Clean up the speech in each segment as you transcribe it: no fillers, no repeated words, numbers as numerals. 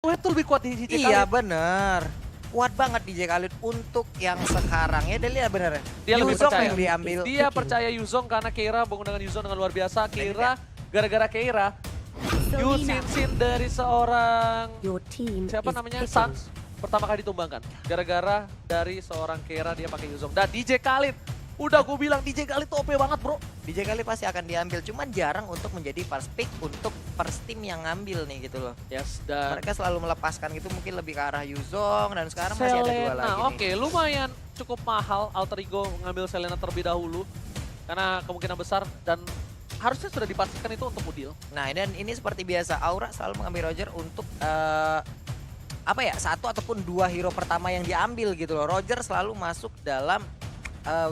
Wah, itu lebih kuat di DJ Iya Khaled. bener. Kuat banget DJ Khaled untuk yang sekarang ya. Dia lihat bener. Dia lebih Yuzong percaya. yang diambil. Dia percaya Yuzong karena Keira menggunakan Yuzong dengan luar biasa. Keira, gara-gara Keira, Yusin dari seorang Your team siapa is namanya? picking. Suns pertama kali ditumbangkan. Gara-gara dari seorang Keira dia pakai Yuzong. Dan DJ Khaled, udah gue bilang DJ Khaled tuh OP banget bro. DJ Khaled pasti akan diambil. Cuman jarang untuk menjadi first pick untuk first team yang ngambil nih gitu loh. Yes, dan Mereka selalu melepaskan gitu mungkin lebih ke arah Yuzong. Dan sekarang masih ada dua lagi nih. Oke, lumayan cukup mahal Alter Ego ngambil Selena terlebih dahulu. Karena kemungkinan besar dan harusnya sudah dipastikan itu untuk Udil. Nah dan ini seperti biasa. Aura selalu mengambil Roger untuk apa ya, satu ataupun dua hero pertama yang diambil gitu loh. Roger selalu masuk dalam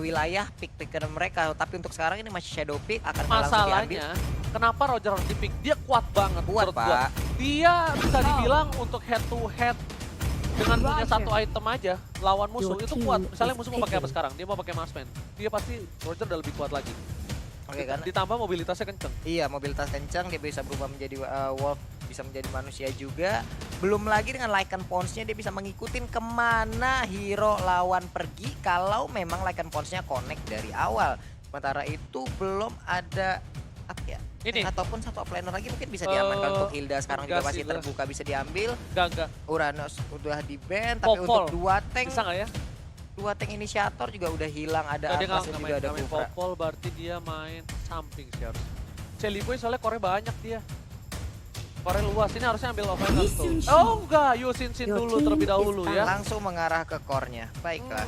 wilayah pick-pickan mereka. Tapi untuk sekarang ini masih shadow pick, akan langsung diambil. Masalahnya, kenapa Roger harus dipick? Dia kuat banget Kuat, menurut gua. Pak. Dia bisa dibilang untuk head to head dengan punya satu item aja lawan musuh Your itu team kuat. Misalnya is musuh mau pakai apa picking. sekarang? Dia mau pakai Marksman. Dia pasti Roger udah lebih kuat lagi. Oke kan? Ditambah mobilitasnya kenceng. Iya, mobilitas kencang, dia bisa berubah menjadi wolf, bisa menjadi manusia juga. Belum lagi dengan Lycan Pawns-nya dia bisa ngikutin kemana hero lawan pergi kalau memang Lycan Pawns-nya connect dari awal. Sementara itu belum ada apa ya? Ini. Ataupun satu offlaner lagi mungkin bisa diamankan untuk Hilda sekarang juga enggak masih sih, enggak. terbuka bisa diambil. Enggak. Uranus udah di ban, tapi Popol. untuk Bisa nggak ya? dua tank inisiator juga udah hilang, ada Dia Arthas nggak dan juga ada main Kufra. Popol, berarti dia main samping sih harus. Celiboy soalnya core banyak dia. Core luas, ini harusnya ambil offlaner tuh. Yusin Shin. Oh enggak, Yusin Shin Your dulu team terlebih is dahulu ya. Langsung mengarah ke core-nya. Baiklah.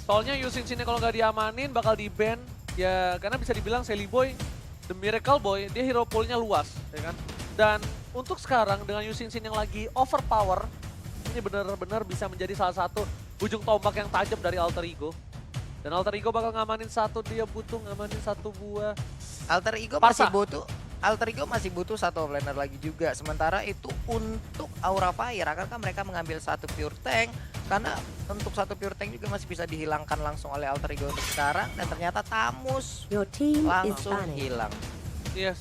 Soalnya Yusin Shin kalau nggak diamanin bakal di ban. Ya karena bisa dibilang Celiboy, The Miracle Boy, dia hero pool-nya luas, ya kan? Dan untuk sekarang dengan Yusin Shin yang lagi overpower, ini benar-benar bisa menjadi salah satu ujung tombak yang tajam dari Alter Ego. Dan Alter Ego bakal ngamanin satu, dia butuh ngamanin satu buah. Alter Ego Parsa. masih butuh satu offlaner lagi juga. Sementara itu untuk Aura Fire, akankah mereka mengambil satu pure tank? Karena untuk satu pure tank juga masih bisa dihilangkan langsung oleh Alter Ego untuk sekarang. Dan ternyata Tamus Your team is langsung banished. hilang. Yes.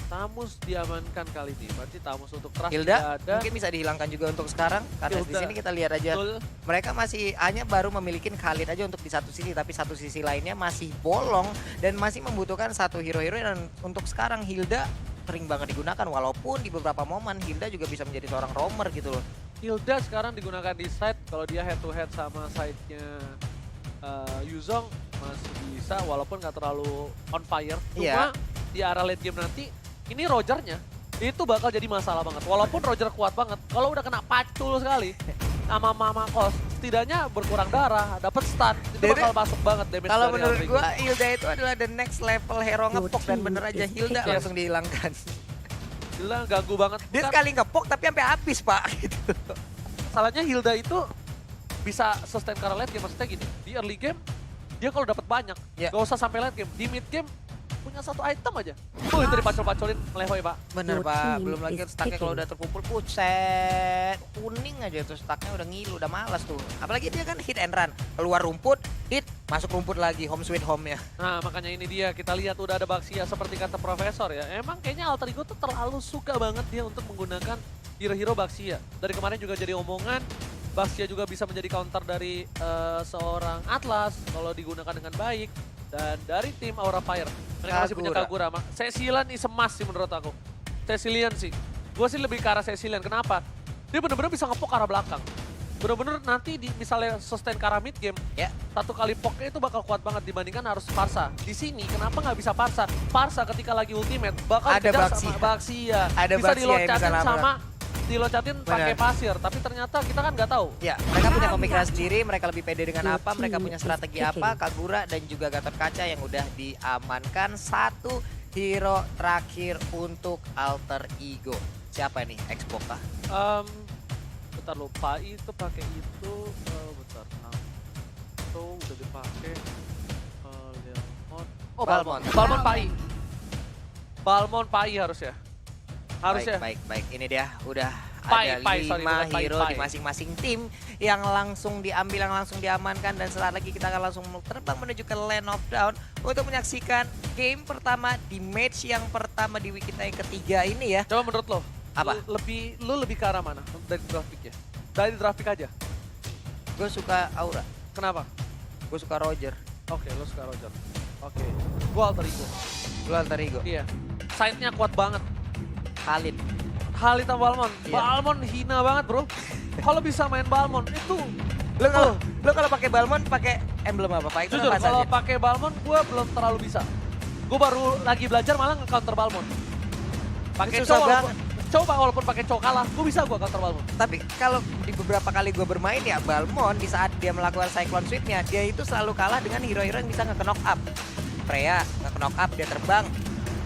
Tamus diamankan kali ini. Berarti Tamus untuk trust Hilda tidak ada. mungkin bisa dihilangkan juga untuk sekarang. Karena di Hilda. sini kita lihat aja. Betul. Mereka masih hanya baru memiliki Khalid aja untuk di satu sisi. Tapi satu sisi lainnya masih bolong. Dan masih membutuhkan satu hero-hero. Dan untuk sekarang Hilda sering banget digunakan. Walaupun di beberapa momen Hilda juga bisa menjadi seorang roamer gitu loh. Hilda sekarang digunakan di side, kalau dia head to head sama side-nya Yuzong masih bisa walaupun nggak terlalu on fire. Cuma Iya. di arah late game nanti, ini Rogernya itu bakal jadi masalah banget. Walaupun Roger kuat banget, kalau udah kena pacul sekali sama Mama Kos, setidaknya berkurang darah, dapat stun, itu Jadi, bakal masuk banget damage Kalau dari menurut Alter Ego. gua Hilda itu adalah the next level hero ngepok. Dan bener aja Hilda Yes. langsung dihilangkan. Gila, ganggu banget. Dia Bukan- sekali ngepok tapi sampai habis pak gitu. Masalahnya Hilda itu bisa sustain karena late game, maksudnya gini, di early game dia kalau dapat banyak, Ya. gak usah sampai late game, di mid game punya satu item aja. Itu dipacol-pacolin melehoy pak. Bener Your pak, team belum lagi is stacknya kalau picking. udah terkumpul kucet. Kuning aja tuh stacknya udah ngilu, udah malas tuh. Apalagi dia kan hit and run, keluar rumput, hit, masuk rumput lagi, home sweet home ya. Nah makanya ini dia, kita lihat udah ada Baxia seperti kata Profesor ya. Emang kayaknya Alter Ego tuh terlalu suka banget dia untuk menggunakan hero-hero Baxia. Dari kemarin juga jadi omongan, Baxia juga bisa menjadi counter dari seorang Atlas kalau digunakan dengan baik. Dan dari tim Aura Fire, mereka masih punya Kagura. Cecilian is emas sih menurut aku. Cecilian sih. Gue sih lebih ke arah Cecilian, kenapa? Dia bener-bener bisa ngepok ke arah belakang. Bener-bener nanti di, misalnya sustain ke arah mid game, Ya. satu kali poknya itu bakal kuat banget dibandingkan harus Parsa. Di sini kenapa nggak bisa Parsa? Parsa ketika lagi ultimate bakal Ada dikejar Baxia. sama Baxia. Ada bisa Baxia yang bisa nabrak. sama dilocatin pakai Benar. pasir, tapi ternyata kita kan nggak tahu. Ya, mereka punya pemikiran sendiri, mereka lebih pede dengan Your apa, mereka team punya is strategi picking. apa, Kagura dan juga Gatot Kaca yang udah diamankan. Satu hero terakhir untuk Alter Ego. Siapa nih? Xbox kah? Bentar lupa itu pakai itu, bentar. Itu udah dipakai. Leon. Oh Balmond. Balmond Pai. Balmond Pai harusnya. Harusnya. Baik. Ini dia udah Pai, ada sorry, 5 bukan Pai, hero Pai. di masing-masing tim yang langsung diambil, yang langsung diamankan. Dan setelah lagi kita akan langsung terbang menuju ke Land of Dawn untuk menyaksikan game pertama di match yang pertama di week kita yang ketiga ini ya. Coba menurut lo, Apa? Lu lebih ke arah mana dari draft pick-nya? Dari draft pick aja. Gue suka Aura. Kenapa? Gue suka Roger. Oke, lu suka Roger. Oke. Gua Alter Ego. Lu Alter Ego. Iya. Side-nya kuat banget. Khalid. Khalid sama Balmon. Iya. Balmon hina banget, Bro. Kalau bisa main Balmon itu Lu kalau pakai Balmon pakai emblem apa? Pak? jujur kalau pakai Balmon gua belum terlalu bisa. Gua baru lagi belajar malah nge-counter Balmon. Pakai Susah cowok coba walaupun pakai cowok kalah, gua bisa gua counter Balmon. Tapi kalau di beberapa kali gue bermain ya, Balmon di saat dia melakukan Cyclone Sweep-nya, dia itu selalu kalah dengan hero-hero yang bisa nge-knock up. Freya nge-knock up, dia terbang,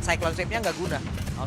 Cyclone Sweep-nya nggak guna.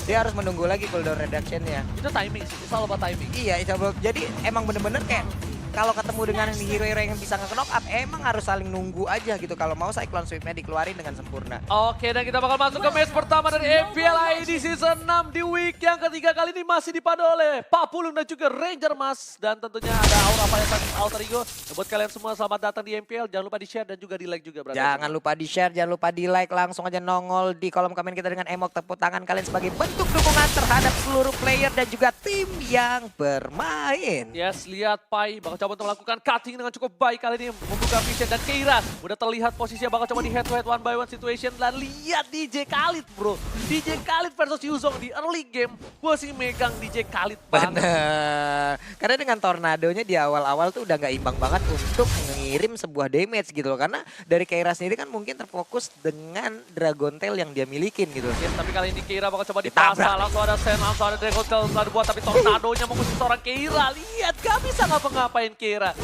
Dia harus menunggu lagi cooldown reduction-nya. Itu timing sih, it's all about timing. Iya, jadi emang bener-bener kayak kalau ketemu dengan hero-hero yang bisa nge-knock up, emang harus saling nunggu aja gitu kalau mau Cyclone Sweep-nya dikeluarin dengan sempurna. Oke, dan kita bakal masuk ke match pertama dari MPL ID Season 6 di week yang ketiga kali ini masih dipadu oleh Papulung dan juga Ranger Mas. Dan tentunya ada Aura Fire dan Alter Ego. Buat kalian semua selamat datang di MPL, jangan lupa di-share dan juga di-like juga. Brother. Jangan lupa di-share, jangan lupa di-like, langsung aja nongol di kolom komen kita dengan emot tepuk tangan kalian sebagai bentuk dukungan terhadap seluruh player dan juga tim yang bermain. Yes, lihat Pai bakal coba untuk melakukan cutting dengan cukup baik kali ini. Membuka vision dan Keira udah terlihat posisinya bakal coba di head to head one by one situation. Dan lihat DJ Khalid, Bro. DJ Khalid versus Yuzong di early game. Gue sih megang DJ Khalid banget. Bener. Karena dengan tornadonya di awal-awal tuh udah nggak imbang banget untuk mengirim sebuah damage gitu loh. Karena dari Keira sendiri kan mungkin terfokus dengan Dragon Tail yang dia milikin gitu. Yes, tapi kali ini Keira bakal coba dipasang. Langsung ada Sen, langsung ada Dragon Tail telah dibuat. Tapi tornadonya mengusir seorang Keira. Lihat, gak bisa ngapa-ngapain Keira.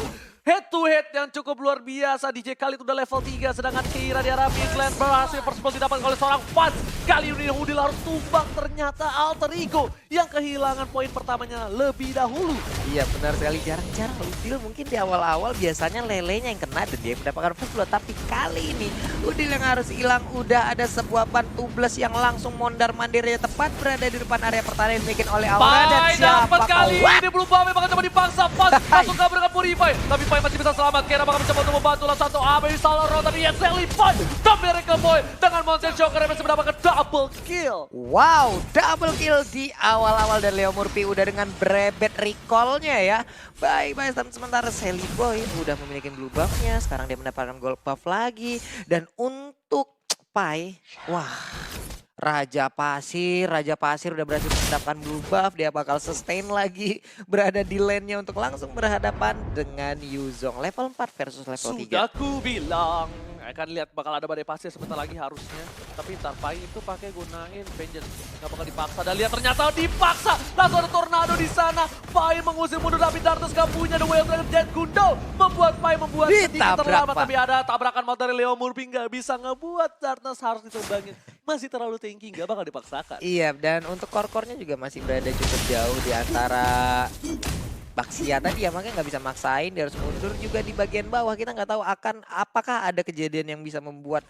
Head to head yang cukup luar biasa. DJ Khalid udah level 3, sedangkan Keira di arah mid lane berhasil first blood didapat oleh seorang Fans. Kali ini Udil harus tumbang, ternyata Alter Ego yang kehilangan poin pertamanya lebih dahulu. Iya benar sekali, jarang-jarang Udil mungkin di awal-awal biasanya lelenya yang kena dan dia mendapatkan first blood. Tapi kali ini Udil yang harus hilang, udah ada sebuah ban tubeless yang langsung mondar-mandirnya tepat berada di depan area pertahanan bikin oleh Aura. Dan Pai siapa dapat kali kau? ini belum paham, bakal coba dipaksa. Pas langsung kabur dengan Purify. Tapi Pai masih bisa selamat. Keira bakal mencoba untuk membantu langsung satu AB Saloro. Tapi ya Sally Pai top Miracle Boy dengan Monster Shocker yang masih mendapatkan double kill. Wow, double kill di awal-awal dan Leo Murphy udah dengan brebet recall-nya ya. Baik, sementara Sally Boy udah memiliki blue buff-nya, sekarang dia mendapatkan gold buff lagi. Dan untuk Pai, wah, Raja Pasir udah berhasil mendapatkan blue buff, dia bakal sustain lagi berada di lane-nya untuk langsung berhadapan dengan Yuzong. Level 4 versus level 3. Sudah ku bilang, akan lihat bakal ada badai pasir sebentar lagi harusnya. Tapi ntar Pai itu pakai gunain Vengeance, nggak bakal dipaksa. Dan lihat ternyata dipaksa, langsung ada tornado di sana. Pai mengusir mundur tapi Dartus gak punya The Way of Dragon Dead Gundol. Membuat Pai sedikit terlambat, tapi ada tabrakan mal dari Leo Murphy nggak bisa ngebuat Dartus harus ditumbangin. Masih terlalu tinggi, nggak bakal dipaksakan. Iya, dan untuk core-core-nya juga masih berada cukup jauh di antara Baxia tadi ya, makanya nggak bisa maksain, dia harus mundur juga di bagian bawah. Kita nggak tahu apakah ada kejadian yang bisa membuat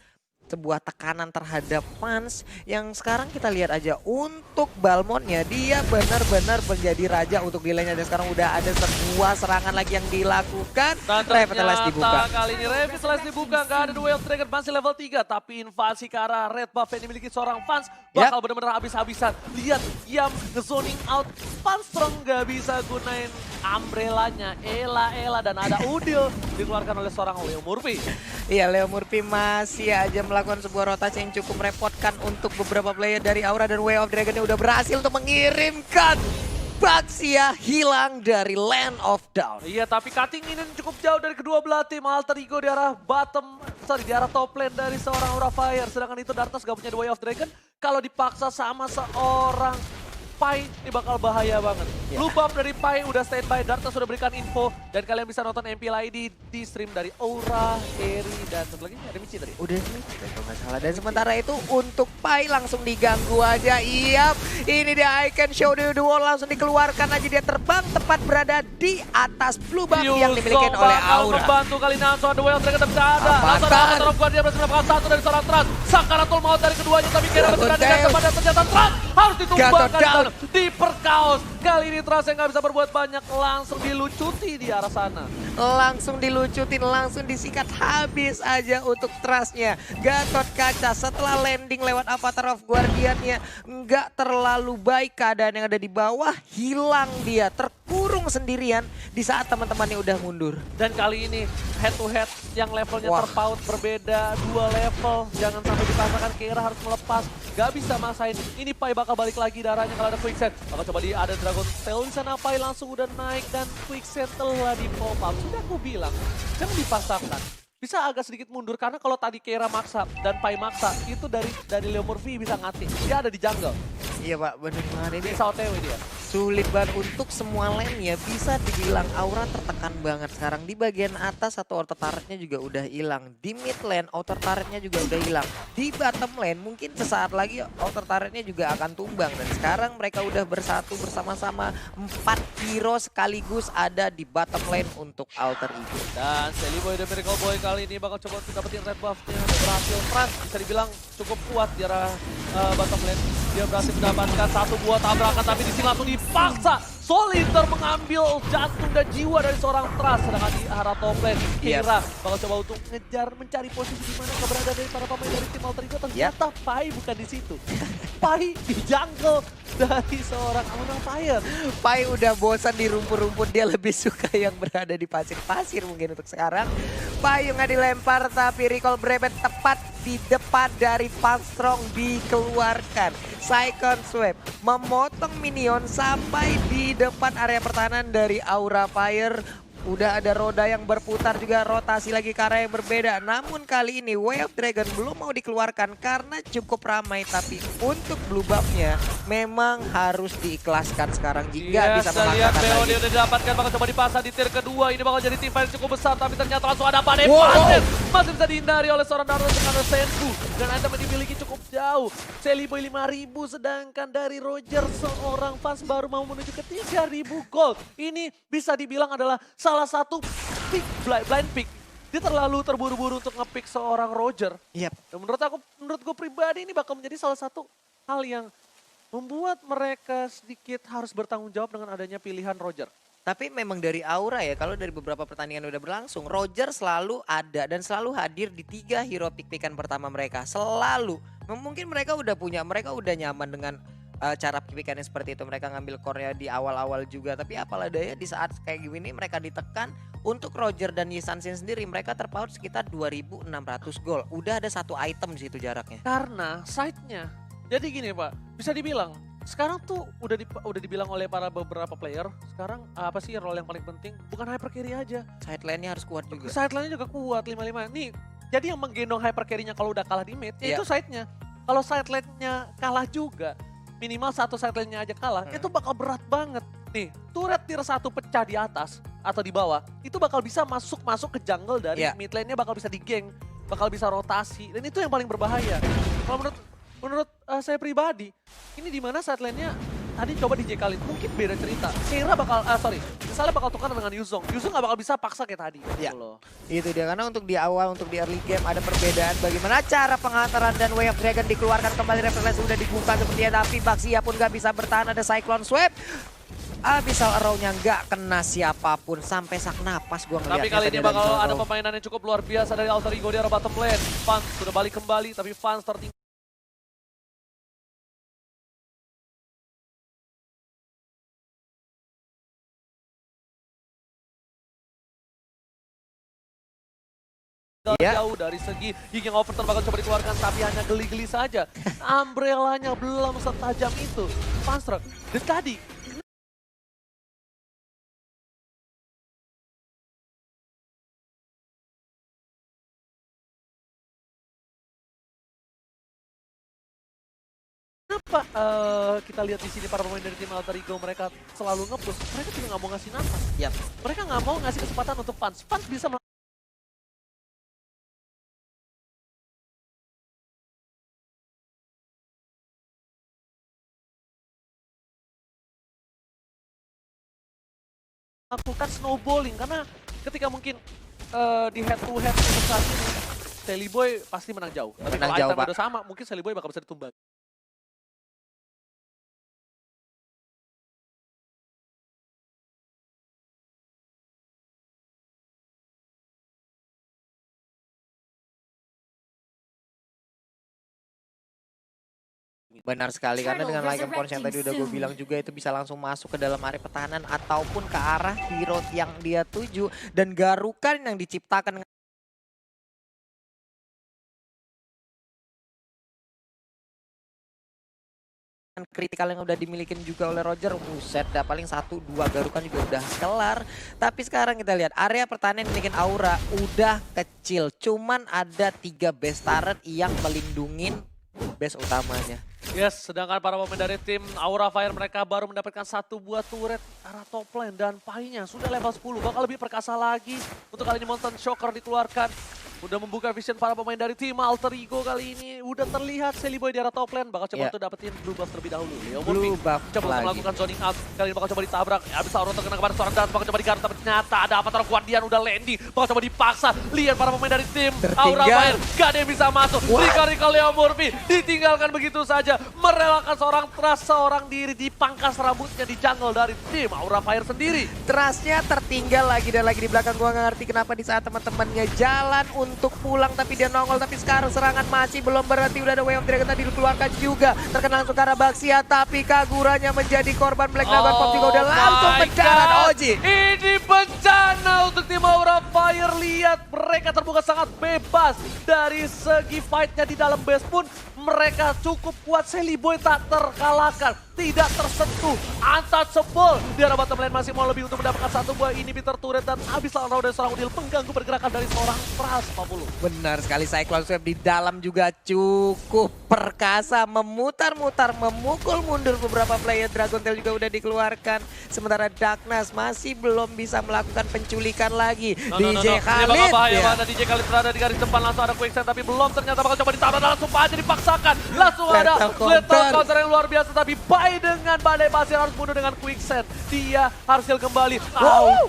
sebuah tekanan terhadap fans yang sekarang kita lihat aja untuk Balmonnya dia benar-benar menjadi raja untuk di lane-nya dan sekarang udah ada sebuah serangan lagi yang dilakukan. Revitalize dibuka. Kali ini Revitalize dibuka, nggak ada The Way of Dragon masih level 3 tapi invasi ke arah red buff yang dimiliki seorang fans bakal benar-benar habis-habisan. Lihat Yam nge-zoning out, fans strong nggak bisa gunain umbrellanya, Ela dan ada Udil dikeluarkan oleh seorang Leo Murphy. Iya, Leo Murphy masih aja melakukan sebuah rotasi yang cukup merepotkan untuk beberapa player dari Aura dan Way of Dragon yang udah berhasil untuk mengirimkan Baxia hilang dari Land of Dawn. Iya, tapi cutting ini cukup jauh dari kedua belah tim. Alter Ego di arah di arah top lane dari seorang Aura Fire. Sedangkan itu Dartas gak punya The Way of Dragon. Kalau dipaksa sama seorang Pai ini bakal bahaya banget. Ya. Blue buff dari Pai udah standby, Dartas sudah berikan info. Dan kalian bisa nonton MPL ID di stream dari Aura, Eri, dan satu lagi ada Michi tadi. Udah Michi kalau nggak salah. Dan sementara itu untuk Pai langsung diganggu aja. Iya, ini dia Icon Show the Wall langsung dikeluarkan aja. Dia terbang tepat berada di atas blue buff yang dimiliki oleh Aura. Membantu kali langsung ada Way of Dragon tapi tidak ada. Langsung ada Top Guardian berhasil mendapatkan satu dari seorang Trans. Sakaratul maut dari keduanya tapi kira berada dengan kepada senjata Trans. Harus ditumbangkan. Diperkaos. Kali ini Trans yang nggak bisa berbuat banyak langsung dilucuti di arah sana. langsung dilucutin, langsung disikat habis aja untuk trustnya. Gatot Kaca setelah landing lewat Avatar of Guardian-nya nggak terlalu baik keadaan yang ada di bawah, hilang dia, terkurung sendirian di saat teman-temannya udah mundur. Dan kali ini head to head yang levelnya Wah. terpaut berbeda, 2 level. Jangan sampai dipaksakan Keira harus melepas. Gak bisa maksain. Ini Pai bakal balik lagi darahnya kalau ada Quicksand. Bakal coba ada Dragon Tail di sana. Pai langsung udah naik dan Quicksand telah di pop up. Sudah aku bilang, jangan dipaksakan. Bisa agak sedikit mundur karena kalau tadi Keira maksa dan Pai maksa, itu dari Leo Murphy bisa ngati. Dia ada di jungle. Iya Pak, bener banget ini. Bisa OTW dia. Sulit banget untuk semua lane ya, bisa dibilang Aura tertekan banget sekarang. Di bagian atas satu outer turretnya juga udah hilang. Di mid lane outer turretnya juga udah hilang. Di bottom lane mungkin sesaat lagi outer turretnya juga akan tumbang. Dan sekarang mereka udah bersatu bersama-sama. 4 hero sekaligus ada di bottom lane untuk Alter Ego. Dan Sally Boy dan Miracle Boy kali ini bakal coba untuk dapetin red buff-nya. Berhasil Franz bisa dibilang cukup kuat di arah bottom lane. Dia berhasil mendapatkan satu buah tabrakan tapi di sini langsung dipaksa. Soliter mengambil jantung dan jiwa dari seorang Trust. Sedangkan di arah top lane, Keira bakal coba untuk ngejar mencari posisi di mana keberadaan dari para pemain dari tim Alter Ego. Ternyata Pai bukan di situ. Pai di jungle dari seorang Aura Fire. Pai udah bosan di rumput-rumput, dia lebih suka yang berada di pasir-pasir mungkin untuk sekarang. Pai nggak dilempar tapi recall Breben tepat di depan dari Panstrong dikeluarkan. Cyclone Sweep memotong minion sampai di depan area pertahanan dari Aura Fire. Udah ada roda yang berputar juga, rotasi lagi ke arah yang berbeda. Namun kali ini Way of Dragon belum mau dikeluarkan karena cukup ramai. Tapi untuk blue buff-nya memang harus diikhlaskan sekarang jika bisa lihat memaksakan Beo lagi. dia udah didapatkan, bakal coba dipasang di tier kedua. Ini bakal jadi tim fight cukup besar, tapi ternyata langsung ada Pane Panen. Masih bisa dihindari oleh seorang Naruto dengan Senpu. Dan item yang dimiliki cukup jauh. Sally Boy 5.000, sedangkan dari Roger seorang fans baru mau menuju ke 3.000 gold. Ini bisa dibilang adalah salah satu pick, blind pick. Dia terlalu terburu-buru untuk nge-pick seorang Roger. Yap. Dan menurut gue pribadi ini bakal menjadi salah satu hal yang membuat mereka sedikit harus bertanggung jawab dengan adanya pilihan Roger. Tapi memang dari Aura ya, kalau dari beberapa pertandingan udah berlangsung, Roger selalu ada dan selalu hadir di 3 hero pick-pickan pertama mereka. Selalu. Mungkin mereka udah nyaman dengan cara pick-pickannya seperti itu. Mereka ngambil core-nya di awal-awal juga. Tapi apalah daya di saat kayak gini mereka ditekan. Untuk Roger dan Yisansin sendiri mereka terpaut sekitar 2.600 gol. Udah ada satu item di situ jaraknya. Karena side-nya. Jadi gini Pak, bisa dibilang sekarang tuh udah dibilang oleh para beberapa player, sekarang apa sih role yang paling penting? Bukan hyper carry aja. Side lane-nya harus kuat juga. Side lane-nya juga kuat 5-5. Nih, jadi yang menggendong hyper carry-nya kalau udah kalah di mid, Iya. itu side-nya. Kalau side lane-nya kalah juga, minimal satu side lane-nya aja kalah, itu bakal berat banget. Nih, turret tier 1 pecah di atas atau di bawah, itu bakal bisa masuk ke jungle dari Iya. mid lane-nya, bakal bisa di-gank, bakal bisa rotasi, dan itu yang paling berbahaya. Kalau menurut saya pribadi, ini di mana side lane-nya tadi coba dijekalin, mungkin beda cerita. Keira misalnya bakal tukar dengan Yuzong. Yuzong gak bakal bisa paksa kayak tadi. Iya. Gitu loh. Itu dia, karena untuk di awal, untuk di early game ada perbedaan bagaimana cara penghantaran dan Way of Dragon dikeluarkan kembali. Reflex sudah dibuka sepertinya, tapi Baxia pun gak bisa bertahan. Ada Cyclone Sweep. Abyssal Arrow-nya nggak kena siapapun sampai sak napas gua ngeliatnya. Tapi kali ini tadi bakal Abyssal ada Arrow. permainan yang cukup luar biasa dari Alter Ego di arah bottom lane. Fans sudah balik kembali, tapi Fans tertinggal. Iya. Jauh dari segi King Overturn bakal coba dikeluarkan, tapi hanya geli-geli saja. Umbrella-nya belum setajam itu. Funstruck, dan tadi kenapa kita lihat di sini para pemain dari tim Alter Ego mereka selalu nge-push, mereka juga nggak mau ngasih nafas. Yap. Mereka nggak mau ngasih kesempatan untuk Fans. Fans bisa melakukan snowballing, karena ketika mungkin di head to head untuk saat ini Sally Boy pasti menang jauh. Tapi Menang kalau jauh, item Pak. udah sama, mungkin Sally Boy bakal bisa ditumbang. Benar sekali, karena dengan Lycan Force yang tadi udah gue bilang juga itu bisa langsung masuk ke dalam area pertahanan ataupun ke arah hero yang dia tuju. Dan garukan yang diciptakan kritikal yang udah dimiliki juga oleh Roger, buset dah, paling 1-2 garukan juga udah kelar. Tapi sekarang kita lihat area pertahanan yang dimiliki Aura udah kecil, cuman ada 3 base turret yang melindungin base utamanya. Yes, sedangkan para pemain dari tim Aura Fire mereka baru mendapatkan 1 buah turret arah top lane dan Pai-nya sudah level 10, bakal lebih perkasa lagi. Untuk kali ini Mountain Shocker dikeluarkan. Udah membuka vision para pemain dari tim Alter Ego kali ini. Udah terlihat Sally Boy di arah top lane. Bakal coba untuk dapetin blue buff terlebih dahulu. Leo Blue buff coba untuk melakukan zoning out. Kali ini bakal coba ditabrak. Habis Aura terkena kepada seorang dance. Bakal coba digarut. Tapi ternyata ada Avatar Guardian udah landing. Bakal coba dipaksa. Lihat para pemain dari tim Aura Fire. Gak ada yang bisa masuk. Rika Leo Murphy ditinggalkan begitu saja. Merelakan seorang Trust, seorang diri. Dipangkas rambutnya di jungle dari tim Aura Fire sendiri. Trustnya tertinggal lagi dan lagi di belakang. Gua nggak ngerti kenapa di saat teman-temannya jalan untuk pulang tapi dia nongol. Tapi sekarang serangan masih belum berhenti. Udah ada Way of Dragon tadi dikeluarkan juga. Terkena langsung ke arah Baxia tapi Kaguranya menjadi korban. Black Dragon Pop juga udah langsung mendarat Oji. Ini bencana untuk tim Aura Fire. Lihat mereka terbuka sangat bebas. Dari segi fightnya di dalam base pun mereka cukup kuat. Sally Boy tak terkalahkan, tidak tersentuh, untouchable. Di arah bottom lane masih mau lebih untuk mendapatkan 1 buah inhibitor turret dan habis lawan dari seorang Udil pengganggu pergerakan dari seorang Pras 40. Benar sekali, Cyclone Swipe di dalam juga cukup perkasa, memutar-mutar, memukul mundur beberapa player. Dragon Tail juga udah dikeluarkan. Sementara Darkness masih belum bisa melakukan penculikan lagi. DJ Khalid. Ini bakal bahaya ya. banget. DJ Khalid berada di garis depan, langsung ada Quicksand tapi belum, ternyata bakal coba ditabrak, langsung aja dipaksakan. Langsung ada lethal counter yang luar biasa tapi Pai dengan badai pasir harus mundur dengan Quicksand. Dia harus heal kembali.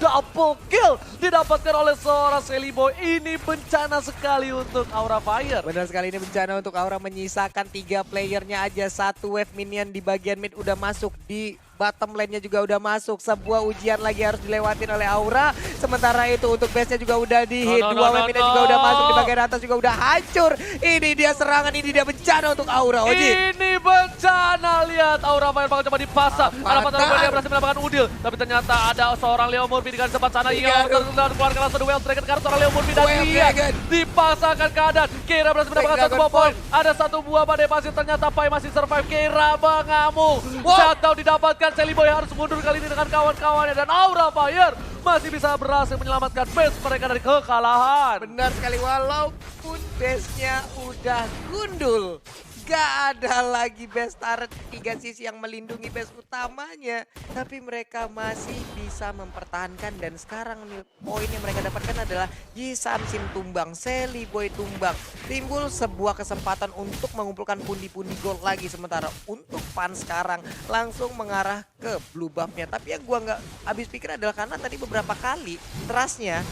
Double kill didapatkan oleh seorang Sally Boy. Ini bencana sekali untuk Aura Fire. Benar sekali, ini bencana untuk Aura, menyisakan 3 playernya aja. 1 wave minion di bagian mid udah masuk, di bottom lane-nya juga udah masuk. Sebuah ujian lagi harus dilewatin oleh Aura. Sementara itu untuk base-nya juga udah di-hit. 2 wave minion juga udah masuk, di bagian atas juga udah hancur. Ini dia serangan, ini dia bencana untuk Aura, Oji. Ini bencana, lihat Aura Fire bakal coba dipasang. Avatar dia berhasil mendapatkan Udil, tapi ternyata ada seorang Leo Murphy di garis depan sana. Hingga keluarkan langsung duel Dragon karena seorang Leo Murphy dan dia dipasangkan keadaan. Keira berhasil mendapatkan 1 buah poin. Ada 1 buah badai pasir, ternyata Pai masih survive. Keira mengamuk. Shutdown didapatkan. Sally Boy harus mundur kali ini dengan kawan-kawannya dan Aura Fire masih bisa berhasil menyelamatkan base mereka dari kekalahan. Benar sekali, walaupun base-nya udah gundul. Gak ada lagi base turret di 3 sisi yang melindungi base utamanya. Tapi mereka masih bisa mempertahankan dan sekarang nih poin yang mereka dapatkan adalah Yi Samsin tumbang, Sally Boy tumbang. Timbul sebuah kesempatan untuk mengumpulkan pundi-pundi gold lagi. Sementara untuk Pan sekarang langsung mengarah ke blue buff-nya. Tapi yang gua nggak habis pikir adalah karena tadi beberapa kali trust-nya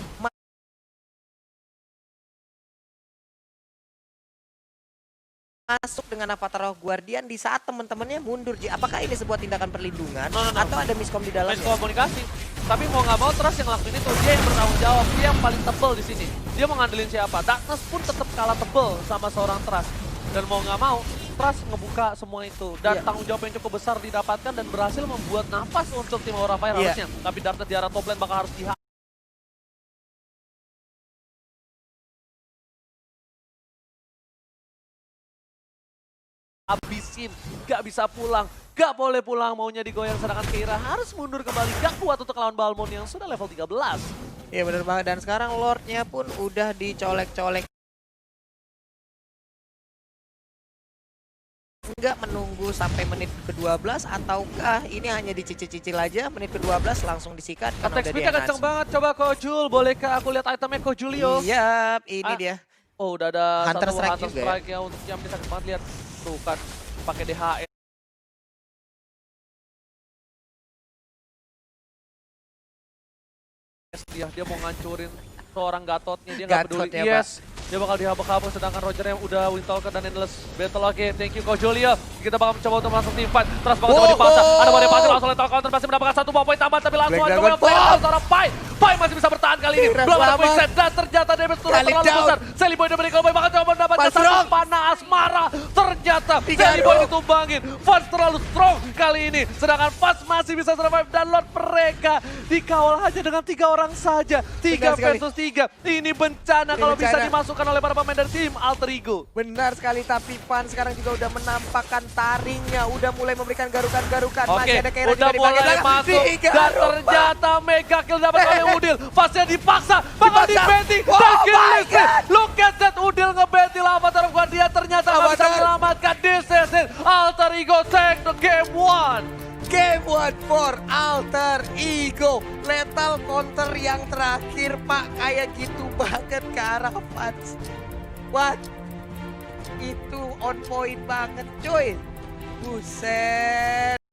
masuk dengan Avatar Guardian di saat teman-temannya mundur. Ji, apakah ini sebuah tindakan perlindungan atau ada miskom di dalamnya? Miskomunikasi. Tapi mau nggak mau Trust yang ngelakuin itu, dia yang bertanggung jawab, dia yang paling tebel di sini. Dia mau ngandelin siapa? Darkness pun tetap kalah tebel sama seorang Trust. Dan mau nggak mau Trust ngebuka semua itu dan tanggung jawab yang cukup besar didapatkan dan berhasil membuat nafas untuk tim Aura Fire harusnya. Tapi Darkness di arah top lane bakal harus habisin, gak bisa pulang, gak boleh pulang, maunya digoyang. Sedangkan Keira harus mundur kembali, gak kuat untuk lawan Balmond yang sudah level 13. Iya bener banget, dan sekarang Lordnya pun udah dicolek-colek. Enggak menunggu sampai menit ke-12 ataukah ini hanya dicicil-cicil aja, menit ke-12 langsung disikat karena Attack udah speed-nya kenceng banget, coba Kojul, bolehkah aku lihat itemnya Kojulio? Iya, ini dia. Oh udah ada Hunter satu Strike Hunter juga Strike ya untuk jam, sakit banget lihat. Tuh kan, pakai DHE. Dia mau ngancurin seorang Gatotnya, dia nggak peduli. Gatotnya, Pak. Yes, Dia bakal dihabak-habak, sedangkan Roger yang udah win talker dan endless battle. Oke, thank you Coach Julia. Kita bakal mencoba untuk masuk team fight. Terus bakal coba dipasang. Ada badai pasir langsung lethal counter, masih mendapatkan 1 poin tambahan, tapi langsung Black aja Dragon well played seorang Pai. Pai masih bisa bertahan kali ini. Kira Belum ada selamat. quick set dan ternyata damage turun Kali terlalu down. besar. Sally Boy dan Medical Boy bakal coba mendapatkan Pas satu strong. panah asmara. Ternyata Tiga Sally Boy row. ditumbangin. Fans terlalu strong kali ini. Sedangkan Fans masih bisa survive dan Lord mereka dikawal hanya dengan 3 orang saja. 3 Benar sekali. versus 3. Ini bencana Ini kalau bisa bencana. dimasukkan oleh para pemain dari tim Alter Ego. Benar sekali, tapi Pan sekarang juga udah menampakkan taringnya, udah mulai memberikan garukan-garukan. Oke, Masih ada Keira udah juga di bagian mulai belakang. masuk Tiga dan rumah. ternyata mega kill dapat oleh Udil. Fasnya dipaksa, bakal Dipaksa. di-betting Oh dan kill my listrik. God. Look at that, Udil nge-betting Avatar of Guardian, ternyata nggak bisa Avatar. menyelamatkan. This is it, Alter Ego take the game 1. Game 1 for Alter Ego. Lethal counter yang terakhir, Pak. Kayak gitu banget ke arah Fans. What? Itu on point banget, cuy. Buset.